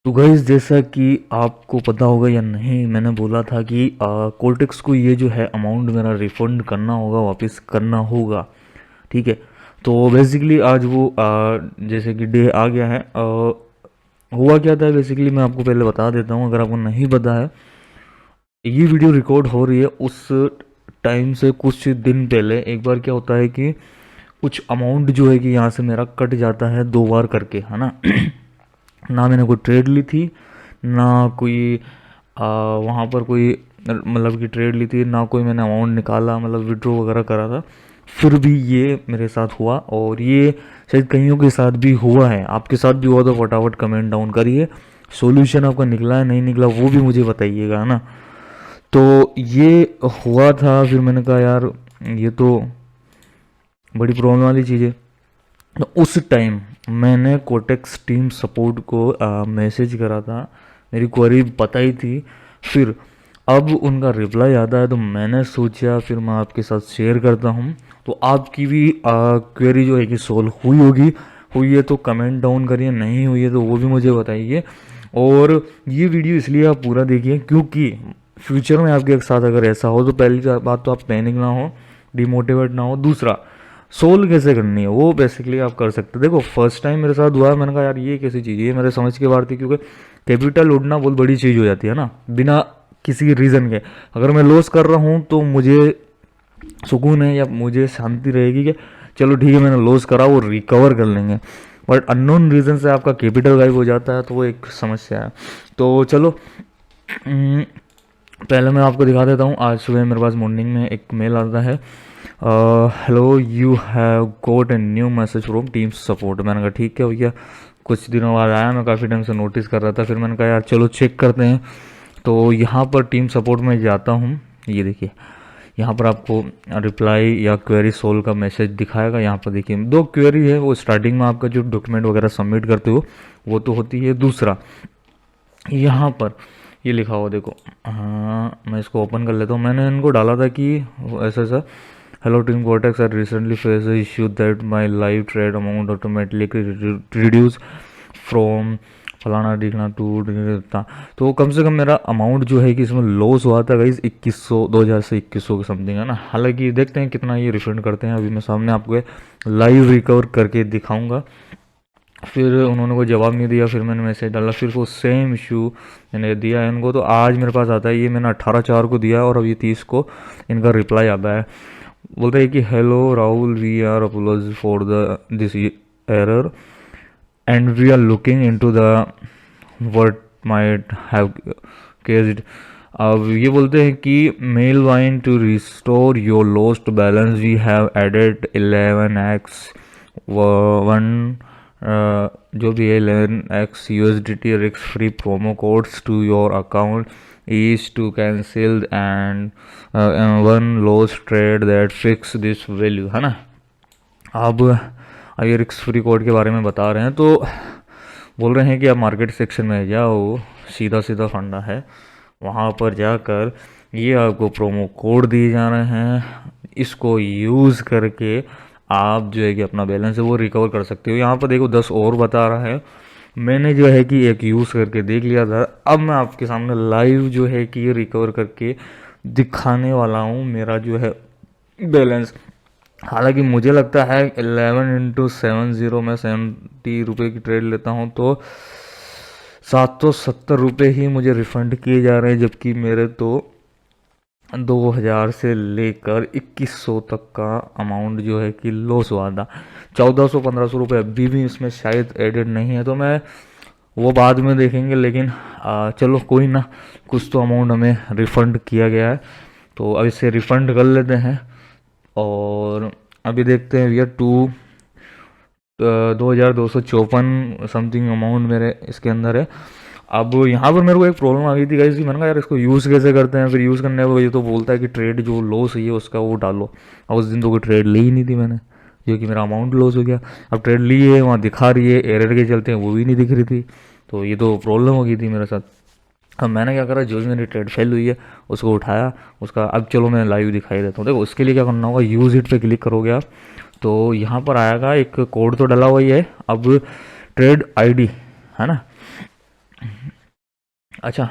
तो गाइस, जैसा कि आपको पता होगा या नहीं, मैंने बोला था कि कोर्टेक्स को ये जो है अमाउंट मेरा रिफंड करना होगा, वापस करना होगा। ठीक है। तो बेसिकली आज वो जैसे कि डे आ गया है। हुआ क्या था बेसिकली, मैं आपको पहले बता देता हूँ अगर आपको नहीं पता है। ये वीडियो रिकॉर्ड हो रही है उस टाइम से कुछ दिन पहले। एक बार क्या होता है कि कुछ अमाउंट जो है कि यहाँ से मेरा कट जाता है 2 बार करके, है ना। ना मैंने कोई ट्रेड ली थी, ना कोई वहाँ पर कोई मतलब कि ट्रेड ली थी, ना कोई मैंने अमाउंट निकाला, मतलब विड्रॉ वगैरह करा था। फिर भी ये मेरे साथ हुआ, और ये शायद कईयों के साथ भी हुआ है। आपके साथ भी हुआ तो फटाफट कमेंट डाउन करिए। सॉल्यूशन आपका निकला है नहीं निकला वो भी मुझे बताइएगा, है ना। तो ये हुआ था, फिर मैंने कहा यार ये तो बड़ी प्रॉब्लम वाली चीज़ है। तो उस टाइम मैंने कोटेक्स टीम सपोर्ट को मैसेज करा था, मेरी क्वेरी बताई थी। फिर अब उनका रिप्लाई आता है, तो मैंने सोचा फिर मैं आपके साथ शेयर करता हूँ। तो आपकी भी क्वेरी जो है कि सोल्व हुई होगी। हुई है तो कमेंट डाउन करिए, नहीं हुई है तो वो भी मुझे बताइए। और ये वीडियो इसलिए आप पूरा देखिए क्योंकि फ्यूचर में आपके साथ अगर ऐसा हो तो पहली बात तो आप पैनिक ना हो, डिमोटिवेट ना हो। दूसरा, सोल्व कैसे करनी है वो बेसिकली आप कर सकते हैं। देखो फर्स्ट टाइम मेरे साथ हुआ है, मैंने कहा यार ये कैसी चीज़ है, ये मेरे समझ के बाहर थी, क्योंकि कैपिटल उड़ना बहुत बड़ी चीज़ हो जाती है ना, बिना किसी रीज़न के। अगर मैं लॉस कर रहा हूँ तो मुझे सुकून है या मुझे शांति रहेगी कि चलो ठीक है मैंने लॉस करा, वो रिकवर कर लेंगे। बट अननोन रीज़न से आपका कैपिटल गायब हो जाता है तो वो एक समस्या है। तो चलो पहले मैं आपको दिखा देता हूँ। आज सुबह मेरे पास मॉर्निंग में एक मेल आता है, hello you have got a new message from team support. मैंने कहा ठीक है भैया, कुछ दिनों बाद आया, मैं काफ़ी टाइम से नोटिस कर रहा था। फिर मैंने कहा यार चलो चेक करते हैं। तो यहाँ पर टीम सपोर्ट में जाता हूँ, ये देखिए यहाँ पर आपको रिप्लाई या क्वेरी सोल्व का मैसेज दिखाएगा। यहाँ पर देखिए 2 क्वेरी है, वो स्टार्टिंग में आपका जो डॉक्यूमेंट वगैरह सबमिट करते हो वो तो होती है। दूसरा यहाँ पर ये लिखा हुआ देखो, हाँ मैं इसको ओपन कर लेता हूँ। मैंने इनको डाला था कि ऐसा ऐसा, hello team Kotex I recently face issue that my live trade amount automatically reduce from फलाना दिखना टू। तो कम से कम मेरा अमाउंट जो है कि इसमें लॉस हुआ था गाइस 2100, 2000 से 2100 के समथिंग, है ना। हालांकि देखते हैं कितना ये रिफंड करते हैं। अभी मैं सामने आपको लाइव रिकवर करके दिखाऊंगा। फिर उन्होंने कोई जवाब नहीं दिया, फिर मैंने मैसेज डाला, फिर वो सेम इशू मैंने दिया है इनको। तो आज मेरे पास आता है, ये मैंने 18/4 को दिया और अब ये 30 को इनका रिप्लाई आता है। बोलते हैं कि hello Rahul, we are apology for the this error and we are looking into the what might have caused. अब ये बोलते हैं कि meanwhile to restore your lost balance we have added 11x 1 जो भी है 11x USDT risk free promo codes to your account is to cancel and one loss trade that fix this value, है ना। अब ये risk free code के बारे में बता रहे हैं, तो बोल रहे हैं कि आप मार्केट सेक्शन में जाओ, सीधा सीधा फंडा है, वहाँ पर जाकर ये आपको प्रोमो कोड दिए जा रहे हैं, इसको यूज़ करके आप जो है कि अपना बैलेंस है वो रिकवर कर सकते हो। यहाँ पर देखो 10 और बता रहा है, मैंने जो है कि एक यूज़ करके देख लिया था। अब मैं आपके सामने लाइव जो है कि रिकवर करके दिखाने वाला हूँ मेरा जो है बैलेंस। हालांकि मुझे लगता है 11 × 70 में 70 रुपये की ट्रेड लेता हूँ तो 770 रुपये ही मुझे रिफ़ंड किए जा रहे हैं, जबकि मेरे तो 2000 से लेकर 2100 तक का अमाउंट जो है कि लॉस हुआ था। 1400-1500 रुपये अभी भी इसमें शायद एडेड नहीं है, तो मैं वो बाद में देखेंगे। लेकिन चलो कोई ना, कुछ तो अमाउंट हमें रिफ़ंड किया गया है, तो अब इसे रिफ़ंड कर लेते हैं। और अभी देखते हैं भैया 2254 समथिंग अमाउंट मेरे इसके अंदर है। अब यहाँ पर मेरे को एक प्रॉब्लम आ गई थी गाइस, मैंने कहा यार इसको यूज़ कैसे करते हैं। फिर यूज़ करने को ये तो बोलता है कि ट्रेड जो लॉस है उसका वो डालो। अब उस दिन तो कोई ट्रेड ली ही नहीं थी मैंने, जो कि मेरा अमाउंट लॉस हो गया। अब ट्रेड ली है, वहाँ दिखा रही है, एरर के चलते हैं वो भी नहीं दिख रही थी, तो ये तो प्रॉब्लम हो गई थी मेरे साथ। अब मैंने क्या करा, जो भी मेरी ट्रेड फेल हुई है उसको उठाया उसका। अब चलो मैं लाइव दिखाई देता हूँ। देखो उसके लिए क्या करना होगा, यूज़ इट पे क्लिक करोगे आप, तो यहाँ पर आएगा एक कोड तो डला हुआ ही है। अब ट्रेड आईडी है ना, अच्छा,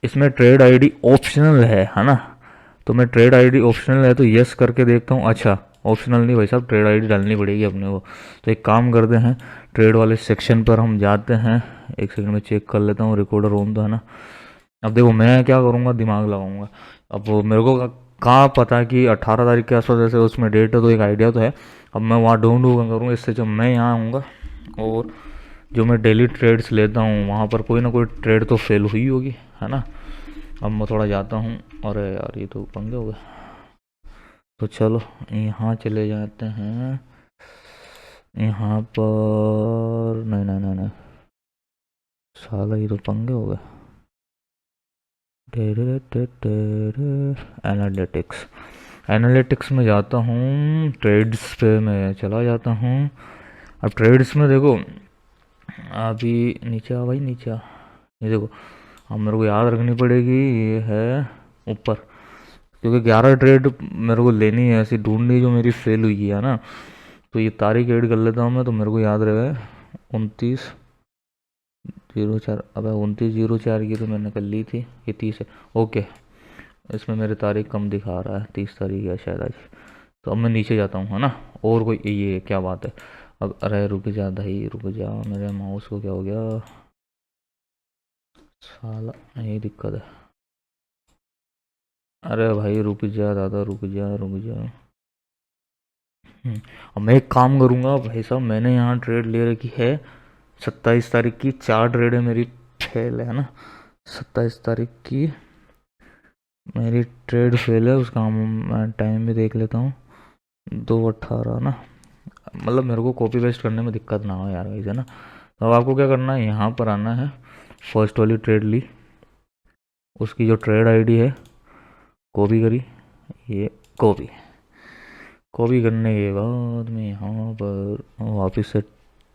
इसमें ट्रेड आईडी ऑप्शनल है ना? तो मैं ट्रेड आईडी ऑप्शनल है तो यस करके देखता हूँ। अच्छा, ऑप्शनल नहीं भाई साहब, ट्रेड आईडी डालनी पड़ेगी अपने को। तो एक काम करते हैं, ट्रेड वाले सेक्शन पर हम जाते हैं। एक सेकंड में चेक कर लेता हूँ रिकॉर्डर ऑन तो है ना। अब देखो मैं क्या करूँगा, दिमाग लगाऊंगा। अब वो मेरे को कहाँ पता कि 18 तारीख के आसपास ऐसे उसमें डेट है, तो एक आइडिया तो है। अब मैं वहाँ ढूंढूंगा करूँगा, इससे जब मैं यहाँ आऊँगा और जो मैं डेली ट्रेड्स लेता हूँ वहाँ पर कोई ना कोई ट्रेड तो फेल हुई होगी, है ना। अब मैं थोड़ा जाता हूँ। अरे यार, ये तो पंगे हो गए। तो चलो यहाँ चले जाते हैं। यहाँ पर नहीं नहीं नहीं नहीं, साला ये तो पंगे हो गए। एनालिटिक्स, एनालिटिक्स में जाता हूँ, ट्रेड्स पे मैं चला जाता हूँ। अब ट्रेड्स में देखो, अभी नीचे आ भाई, नीचे आ। ये देखो, अब मेरे को याद रखनी पड़ेगी, ये है ऊपर, क्योंकि 11 ट्रेड मेरे को लेनी है, ऐसी ढूंढनी जो मेरी फेल हुई है ना। तो ये तारीख ऐड कर लेता हूँ मैं, तो मेरे को याद रहेगा 29/04। अब 29/04 की तो मैंने कर ली थी, ये 30 है। ओके, इसमें मेरी तारीख कम दिखा रहा है, 30 तारीख है शायद आज। तो अब मैं नीचे जाता हूँ, है ना। और कोई, ये क्या बात है। अब अरे रुक जा भाई, रुक जा, मेरे माउस को क्या हो गया साला, यही दिक्कत है। अरे भाई रुक जा दादा, रुक जा रुक जा। अब मैं एक काम करूँगा भाई साहब, मैंने यहाँ ट्रेड ले रखी है 27 तारीख की, 4 ट्रेड है मेरी फेल है ना। 27 तारीख की मेरी ट्रेड फेल है, उसका मैं टाइम भी देख लेता हूँ, 2:18 ना। मतलब मेरे को कॉपी पेस्ट करने में दिक्कत ना हो यार वैसे ना। तो अब आपको क्या करना है, यहाँ पर आना है, फर्स्ट वाली ट्रेड ली, उसकी जो ट्रेड आईडी है कॉपी करी, ये कॉपी कॉपी करने के बाद मैं यहाँ पर वापस से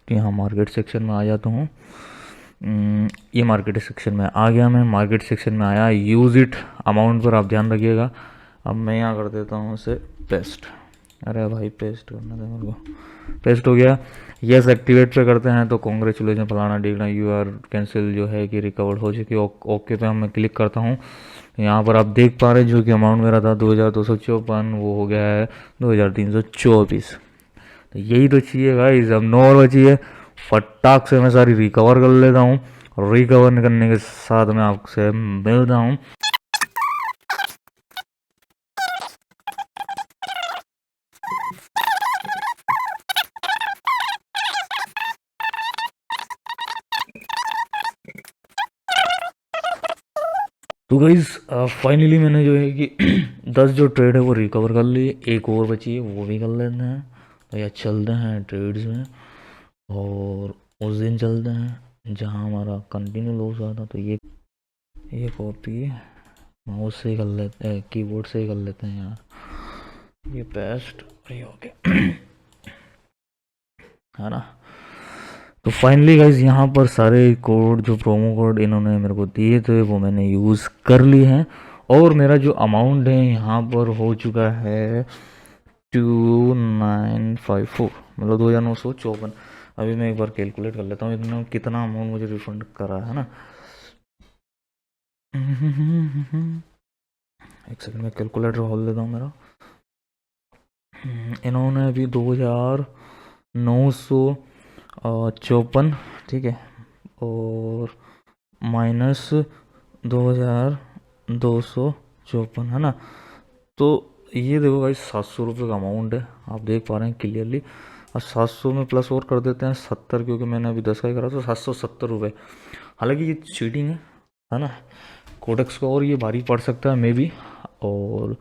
यहाँ मार्केट सेक्शन में आ जाता हूँ। ये मार्केट सेक्शन में आ गया, मैं मार्केट सेक्शन में आया, यूज़ इट अमाउंट पर आप ध्यान रखिएगा। अब मैं यहाँ कर देता हूँ उसे पेस्ट। अरे भाई पेस्ट करना था मेरे को, पेस्ट हो गया। यस एक्टिवेट पे करते हैं तो कॉन्ग्रेचुलेसन फलाना डीगना, यू आर कैंसिल जो है कि रिकवर्ड हो चुकी। ओके पे मैं क्लिक करता हूँ। यहाँ पर आप देख पा रहे हैं जो कि अमाउंट मेरा था 2254, वो हो गया है 2324। तो यही तो चाहिए गाइस। अब 9 और बची है, फटाक से मैं सारी रिकवर कर लेता हूँ, और रिकवर करने के साथ मैं आपसे मिलता हूँ। तो गाइज फाइनली मैंने जो है कि 10 जो ट्रेड है वो रिकवर कर ली, एक और बची है वो भी कर लेते हैं। तो या चलते हैं ट्रेड्स में, और उस दिन चलते हैं जहां हमारा कंटिन्यू लॉस हुआ था। तो ये कॉपी माउस से कर लेते हैं, कीबोर्ड से कर लेते हैं यार, ये पेस्ट ये हो गया है ना। तो फाइनली गाइज यहाँ पर सारे कोड, जो प्रोमो कोड इन्होंने मेरे को दिए थे वो मैंने यूज़ कर लिए हैं, और मेरा जो अमाउंट है यहाँ पर हो चुका है 2954, मतलब 2954। अभी मैं एक बार कैलकुलेट कर लेता हूँ इतना कितना अमाउंट मुझे रिफंड करा है ना। एक सेकंड में कैलकुलेटर खोल लेता हूँ मेरा। इन्होंने अभी 2954, ठीक है, और माइनस 2254 है ना। तो ये देखो भाई 700 रुपये का अमाउंट है, आप देख पा रहे हैं क्लियरली। और 700 में प्लस और कर देते हैं 70, क्योंकि मैंने अभी 10 का ही करा, तो 770 रुपये। हालांकि ये चीटिंग है ना कोडेक्स को, और ये भारी पड़ सकता है मे बी। और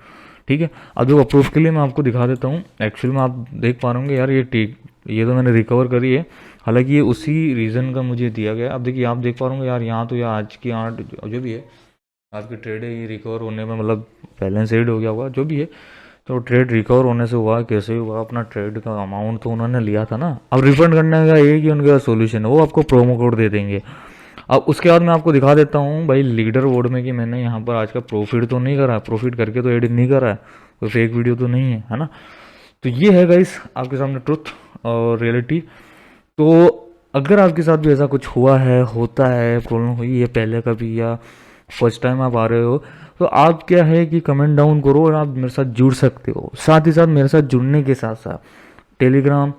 ठीक है, अब जो अप्रूव के लिए मैं आपको दिखा देता हूँ। एक्चुअली में आप देख पा रहे होंगे यार, ये तो मैंने रिकवर करी है, हालांकि ये उसी रीज़न का मुझे दिया गया। अब देखिए, आप देख पा रहे होंगे यार, यहाँ तो यार आज की 8 जो भी है आपकी ट्रेड है, ये रिकवर होने में मतलब बैलेंस एड हो गया होगा जो भी है। तो ट्रेड रिकवर होने से हुआ कैसे हुआ, अपना ट्रेड का अमाउंट तो उन्होंने लिया था ना। अब रिफंड करने का एक ही उनका सोल्यूशन है, वो आपको प्रोमो कोड दे देंगे। अब उसके बाद मैं आपको दिखा देता हूँ भाई लीडर बोर्ड में कि मैंने यहाँ पर आज का प्रॉफिट तो नहीं करा, प्रॉफिट करके तो एडिट नहीं करा है, कोई फेक वीडियो तो नहीं है ना। तो ये है गाइस आपके सामने ट्रुथ और रियलिटी। तो अगर आपके साथ भी ऐसा कुछ हुआ है, होता है, प्रॉब्लम हुई है पहले कभी या फर्स्ट टाइम आप आ रहे हो, तो आप क्या है कि कमेंट डाउन करो और आप मेरे साथ जुड़ सकते हो। साथ ही साथ मेरे साथ जुड़ने के साथ साथ टेलीग्राम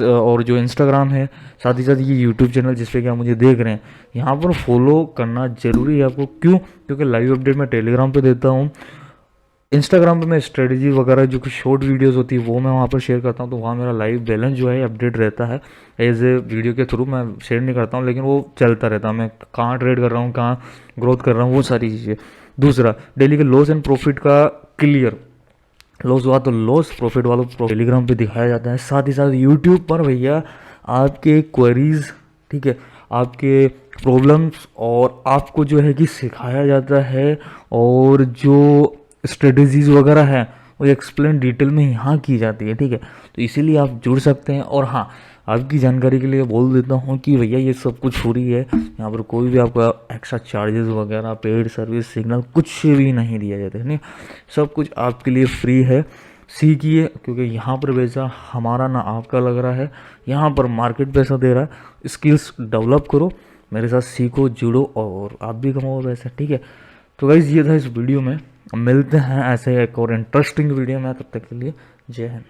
और जो इंस्टाग्राम है, साथ ही साथ ये यूट्यूब चैनल जिस पे कि आप मुझे देख रहे हैं, यहाँ पर फॉलो करना जरूरी है आपको। क्यों? क्योंकि लाइव अपडेट मैं टेलीग्राम पे देता हूँ, इंस्टाग्राम पे मैं स्ट्रेटजी वगैरह जो कि शॉर्ट वीडियोस होती है वो मैं वहाँ पर शेयर करता हूँ, तो वहाँ मेरा लाइव बैलेंस जो है अपडेट रहता है। एज ए वीडियो के थ्रू मैं शेयर नहीं करता हूँ, लेकिन वो चलता रहता है, मैं कहाँ ट्रेड कर रहा हूँ, कहाँ ग्रोथ कर रहा हूँ, वो सारी चीज़ें। दूसरा, डेली के लॉस एंड प्रॉफिट का क्लियर, लॉस हुआ तो लॉस, प्रॉफिट वालों को टेलीग्राम पे दिखाया जाता है। साथ ही साथ यूट्यूब पर भैया आपके क्वेरीज, ठीक है, आपके प्रॉब्लम्स और आपको जो है कि सिखाया जाता है, और जो स्ट्रेटजीज वगैरह है वो एक्सप्लेन डिटेल में यहाँ की जाती है, ठीक है। तो इसीलिए आप जुड़ सकते हैं। और हाँ, आपकी जानकारी के लिए बोल देता हूँ कि भैया ये सब कुछ फ्री है, यहाँ पर कोई भी आपका एक्स्ट्रा चार्जेस वगैरह, पेड सर्विस, सिग्नल कुछ भी नहीं दिया जाता है, नहीं, सब कुछ आपके लिए फ्री है। सीखिए, क्योंकि यहाँ पर पैसा हमारा ना आपका लग रहा है, यहाँ पर मार्केट पैसा दे रहा है। स्किल्स डेवलप करो, मेरे साथ सीखो, जुड़ो और आप भी कमाओ पैसा, ठीक है। तो गाइज़ ये था इस वीडियो में, मिलते हैं ऐसे एक और इंटरेस्टिंग वीडियो में, तब तक के लिए जय हिंद।